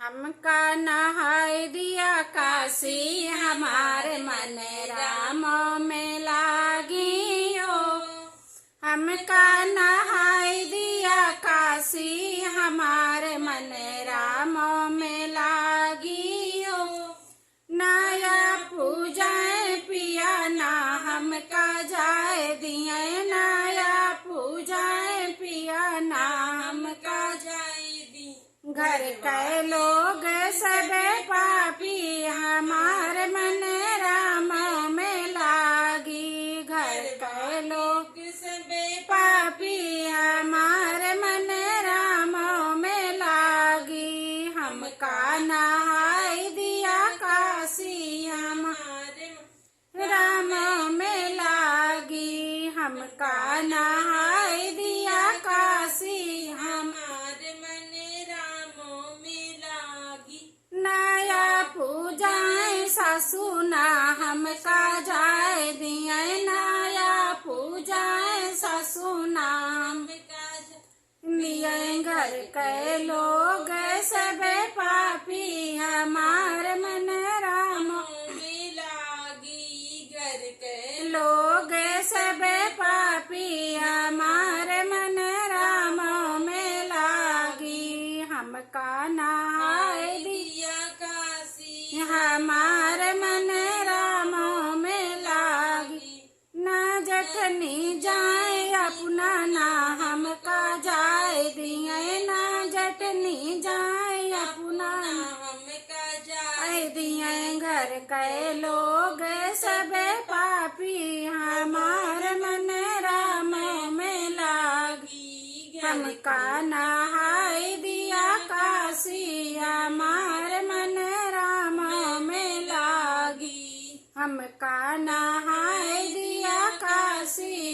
हमका नहाय दिया काशी, हमारे मन राम में लागी हो। हमका नहाय दिया काशी, हमारे मन राम में लागी हो। नया पूजाए पिया ना हमका जाए दिए, नया पूजाए पिया ना हमका जाए दी। घर के लोग सब पापी, हमारे मन राम में लागी। घर के लोग सब पापी, हमारे मन राम में लागी। हमका नहाय दिया काशी, हमारे राम में लागी। हमका नहाय दिया काशी, हमारे मन राम में लागी। नया पूजाए सासू ना हमका जाए दिए, नया पूजाए सासू ना दिए। घर के लोग सब पापी, हमारे मन राम में लागी। घर के लोग सब पापी, हमारे मन राम में लागी। हमका नहाय दिया काशी, हमारे मन राम में लागी। ना जटनी जाए अपना ना हमका जाए दिए, ना जटनी जाए अपना हमका जाए दिए। घर के लोग सब पापी, हमारे मन राम में लागी। हमका नहाय दिया काशी, हमारे मन राम में लागी। हमका नहाय दिया काशी।